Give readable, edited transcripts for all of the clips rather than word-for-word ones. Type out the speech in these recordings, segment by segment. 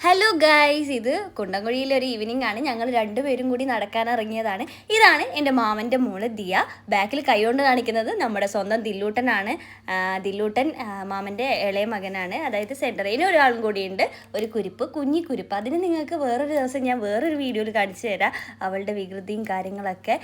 Hello guys, ഇത് കുണ്ടംകുഴിയിലൊരു evening ആണ്. ഞങ്ങൾ രണ്ടുപേരും കൂടി നടക്കാൻ ഇറങ്ങിയതാണ്. ഇതാണ് എൻ്റെ മാമൻ്റെ മോള് ദിയ. ബാക്കിൽ കൈകൊണ്ട് കാണിക്കുന്നത് നമ്മുടെ സ്വന്തം ദില്ലൂട്ടനാണ്. ദില്ലൂട്ടൻ മാമൻ്റെ ഇളയ മകനാണ്. അതായത് സെൻറ്ററിന് ഒരാളും കൂടിയുണ്ട്, ഒരു കുരിപ്പ്, കുഞ്ഞി കുരിപ്പ്. അതിന് നിങ്ങൾക്ക് വേറൊരു ദിവസം ഞാൻ വേറൊരു വീഡിയോയിൽ കാണിച്ചു തരാം, അവളുടെ വികൃതിയും കാര്യങ്ങളൊക്കെ.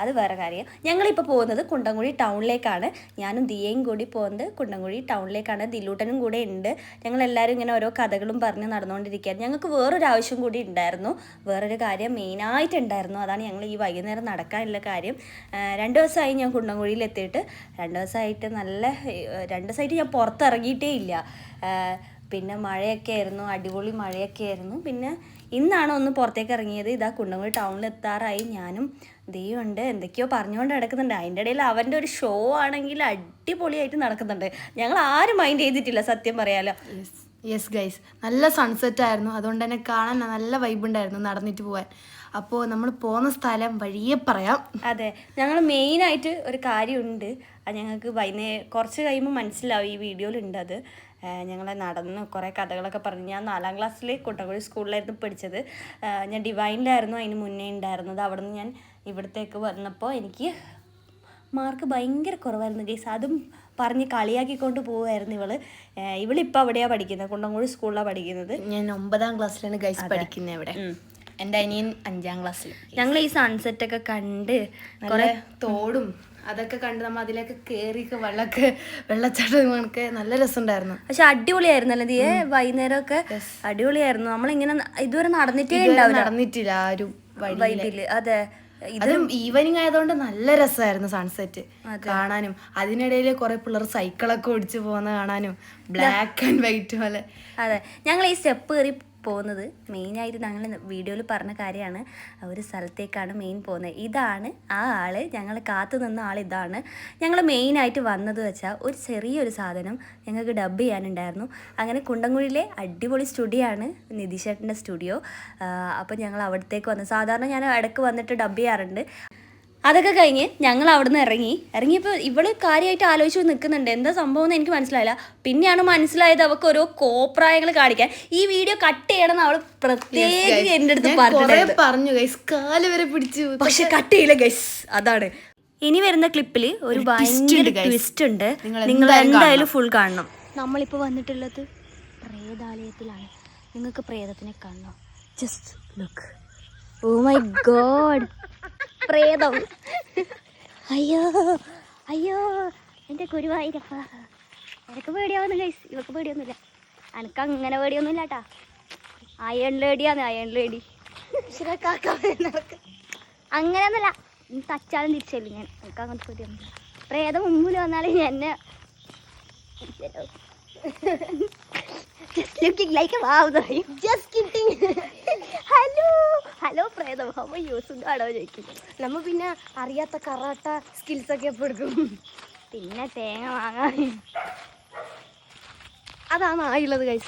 അത് വേറെ കാര്യം. ഞങ്ങളിപ്പോൾ പോകുന്നത് കുണ്ടംകുഴി ടൗണിലേക്കാണ്. ഞാനും ദിയയും കൂടി പോകുന്നത് കുണ്ടംകുഴി ടൗണിലേക്കാണ്. ദില്ലൂട്ടനും കൂടെ ഉണ്ട്. ഞങ്ങളെല്ലാവരും ഇങ്ങനെ ഓരോ കഥകളും പറഞ്ഞ് നടന്നുകൊണ്ട്. ഞങ്ങൾക്ക് വേറൊരു ആവശ്യം കൂടി ഉണ്ടായിരുന്നു, വേറൊരു കാര്യം മെയിനായിട്ടുണ്ടായിരുന്നു. അതാണ് ഞങ്ങൾ ഈ വൈകുന്നേരം നടക്കാനുള്ള കാര്യം. 2 ദിവസമായി ഞാൻ കുണ്ടംകുഴിയിൽ എത്തിയിട്ട്. 2 ദിവസമായിട്ട് ഞാൻ പുറത്തിറങ്ങിയിട്ടേ ഇല്ല. പിന്നെ മഴയൊക്കെ ആയിരുന്നു, അടിപൊളി മഴയൊക്കെ ആയിരുന്നു. പിന്നെ ഇന്നാണ് ഒന്ന് പുറത്തേക്ക് ഇറങ്ങിയത്. ഇതാ കുണ്ടംകുഴി ടൗണിൽ എത്താറായി. ഞാനും ദൈവമുണ്ട് എന്തൊക്കെയോ പറഞ്ഞുകൊണ്ട് നടക്കുന്നുണ്ട്. അതിൻ്റെ ഇടയിൽ അവൻ്റെ ഒരു ഷോ ആണെങ്കിൽ അടിപൊളിയായിട്ട് നടക്കുന്നുണ്ട്. ഞങ്ങൾ ആരും മൈൻഡ് ചെയ്തിട്ടില്ല, സത്യം പറയാലോ. യെസ് ഗൈസ്, നല്ല സൺസെറ്റ് ആയിരുന്നു. അതുകൊണ്ട് തന്നെ കാണാൻ നല്ല വൈബ് ഉണ്ടായിരുന്നു നടന്നിട്ട് പോകാൻ. അപ്പോൾ നമ്മൾ പോകുന്ന സ്ഥലം വഴിയെ പറയാം. അതെ, ഞങ്ങൾ മെയിനായിട്ട് ഒരു കാര്യമുണ്ട്. അത് ഞങ്ങൾക്ക് കുറച്ച് കഴിയുമ്പോൾ മനസ്സിലാവും, ഈ വീഡിയോയിലുണ്ട് അത്. ഞങ്ങൾ നടന്ന് കുറേ കഥകളൊക്കെ പറഞ്ഞു. ഞാൻ 4ാം ക്ലാസ്സിൽ കുണ്ടംകുഴി സ്കൂളിലായിരുന്നു പഠിച്ചത്. ഞാൻ ഡിവൈനിലായിരുന്നു അതിന് മുന്നേ ഉണ്ടായിരുന്നത്. അവിടെ നിന്ന് ഞാൻ ഇവിടത്തേക്ക് വന്നപ്പോൾ എനിക്ക് മാർക്ക് ഭയങ്കര കുറവായിരുന്നു ഗൈസ്. അതും പറഞ്ഞ് കളിയാക്കിക്കൊണ്ട് പോവുമായിരുന്നു ഇവളിപ്പോൾ അവിടെയാണ് പഠിക്കുന്നത്, കുണ്ടംകുഴി സ്കൂളിലാണ് പഠിക്കുന്നത്. ഞാൻ 9ാം ക്ലാസ്സിലാണ് ഗൈസ് പഠിക്കുന്നത് ഇവിടെ. എൻ്റെ അനിയൻ 5ാം ക്ലാസ്സിൽ. ഞങ്ങൾ ഈ സൺസെറ്റൊക്കെ കണ്ട് കുറേ തോടും അതൊക്കെ കണ്ട് നമ്മൾ അതിലേക്ക് കയറി വെള്ളച്ചാട്ടമൊക്കെ നല്ല രസമുണ്ടായിരുന്നു. പക്ഷെ അടിപൊളിയായിരുന്നു അല്ലേ ദിയെ? വൈകുന്നേരമൊക്കെ അടിപൊളിയായിരുന്നു. നമ്മളിങ്ങനെ ഇതുവരെ നടന്നിട്ടില്ല ആ ഒരു വൈബില്. അതെ, ഇതും ഈവനിങ് ആയതുകൊണ്ട് നല്ല രസമായിരുന്നു സൺസെറ്റ് കാണാനും. അതിനിടയിൽ കുറെ പിള്ളേർ സൈക്കിളൊക്കെ ഓടിച്ചു പോകുന്ന കാണാനും, ബ്ലാക്ക് ആൻഡ് വൈറ്റ് പോലെ. അതെ, ഞങ്ങൾ ഈ സ്റ്റെപ്പ് കയറി പോകുന്നത് മെയിനായിട്ട് ഞങ്ങൾ വീഡിയോയിൽ പറഞ്ഞ കാര്യമാണ്. ഒരു സ്ഥലത്തേക്കാണ് മെയിൻ പോകുന്നത്. ഇതാണ് ആ ആള്, ഞങ്ങൾ കാത്തു നിന്ന ആൾ ഇതാണ്. ഞങ്ങൾ മെയിനായിട്ട് വന്നത് വെച്ചാൽ ഒരു ചെറിയൊരു സാധനം ഞങ്ങൾക്ക് ഡബ് ചെയ്യാനുണ്ടായിരുന്നു. അങ്ങനെ കുണ്ടംകുഴിയിലെ അടിപൊളി സ്റ്റുഡിയോ ആണ് നിധിഷേട്ടൻ്റെ സ്റ്റുഡിയോ. അപ്പോൾ ഞങ്ങൾ അവിടത്തേക്ക് വന്നു. സാധാരണ ഞാൻ ഇടയ്ക്ക് വന്നിട്ട് ഡബ് ചെയ്യാറുണ്ട്. അതൊക്കെ കഴിഞ്ഞ് ഞങ്ങൾ അവിടെ നിന്ന് ഇറങ്ങിയപ്പോൾ ഇവള് കാര്യമായിട്ട് ആലോചിച്ച് നിൽക്കുന്നുണ്ട്, എന്താ സംഭവം എന്ന് എനിക്ക് മനസ്സിലായില്ല. പിന്നെയാണ് മനസ്സിലായത് അവൾക്ക് ഓരോ കോപ്രായങ്ങൾ കാണിക്കാൻ. ഈ വീഡിയോ കട്ട് ചെയ്യണമെന്ന് അവൾ പ്രത്യേകം എൻ്റെ അടുത്ത് പറഞ്ഞു വരെ പിടിച്ചു, പക്ഷെ കട്ട് ചെയ്യില്ല ഗൈസ്. അതാണ് ഇനി വരുന്ന ക്ലിപ്പിൽ ഒരു ഭയങ്കര ട്വിസ്റ്റ് ഉണ്ട്. നിങ്ങൾ എന്തായാലും ഫുൾ കാണണം. നമ്മളിപ്പോൾ വന്നിട്ടുള്ളത് പ്രേതാലയത്തിലാണ്. നിങ്ങൾക്ക് പ്രേതത്തിനെ കാണണം. Just look. Oh my god, പ്രേതം. അയ്യോ അയ്യോ എൻ്റെ ഗുരുവായൂരപ്പ. എനിക്ക് പേടിയാവുന്നു ഗൈസ്, ഇവർക്ക് പേടിയൊന്നുമില്ല. എനിക്ക് അങ്ങനെ പേടിയൊന്നുമില്ല കേട്ടാ. അയൺ ലേഡിയാണ്, അയൺ ലേഡി. അങ്ങനെയൊന്നുമില്ല, തച്ചാലും തിരിച്ചല്ലേ ഞാൻ. എനിക്ക് അങ്ങനത്തെ പേടിയൊന്നുമില്ല. പ്രേതം മുമ്പിൽ വന്നാലും എന്നെ ഹലോ പ്രേതം, അമ്മ യൂസുണ്ടോ ചോദിക്കും. നമ്മ പിന്നെ അറിയാത്ത കറാട്ട സ്കിൽസ് ഒക്കെ എപ്പോൾ എടുക്കും. പിന്നെ തേങ്ങ വാങ്ങാൻ അതാണ് ആയുള്ളത് കൈ.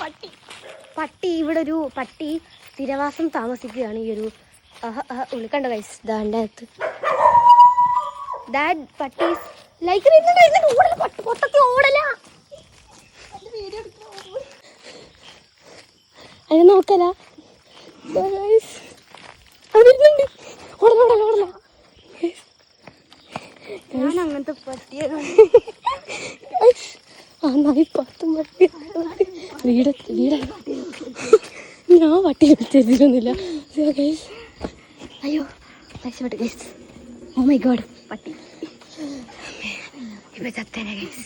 പട്ടി ഇവിടെ ഒരു പട്ടി സ്ഥിരവാസം താമസിക്കുകയാണ്. ഈ ഒരു ഉൾക്കണ്ട കൈസ്, ദാണ്ടകത്ത് ദാറ്റ് പട്ടി ലൈക്ക് പൊട്ടത്തി ഓടല. അത് നോക്കല ഞാൻ അങ്ങനത്തെ പട്ടിയെ ഞാൻ പട്ടി വിളിച്ചിരുന്നില്ല. അയ്യോ രക്ഷപ്പെട്ടു ഗൈസ്. ഓ മൈ ഗോഡ്, പട്ടി ഇപ്പൊ ചത്തേനെ ഗൈസ്.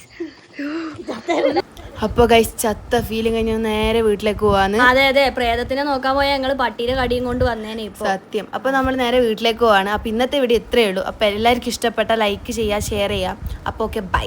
അപ്പോൾ ഗൈസ് ചത്ത ഫീലിംഗ് കഴിഞ്ഞ് നേരെ വീട്ടിലേക്ക് പോവാന്ന്. അതെ, പ്രേതത്തിനെ നോക്കാൻ പോയാൽ ഞങ്ങൾ പട്ടീനെ കടിയും കൊണ്ട് വന്നേനെ ഇപ്പൊ. സത്യം. അപ്പോൾ നമ്മൾ നേരെ വീട്ടിലേക്ക് പോവാണ്. അപ്പോൾ ഇന്നത്തെ വീഡിയോ ഇത്രയേ ഉള്ളൂ. അപ്പോൾ എല്ലാവർക്കും ഇഷ്ടപ്പെട്ട ലൈക്ക് ചെയ്യുക, ഷെയർ ചെയ്യുക. അപ്പോൾ ഓക്കെ, ബൈ.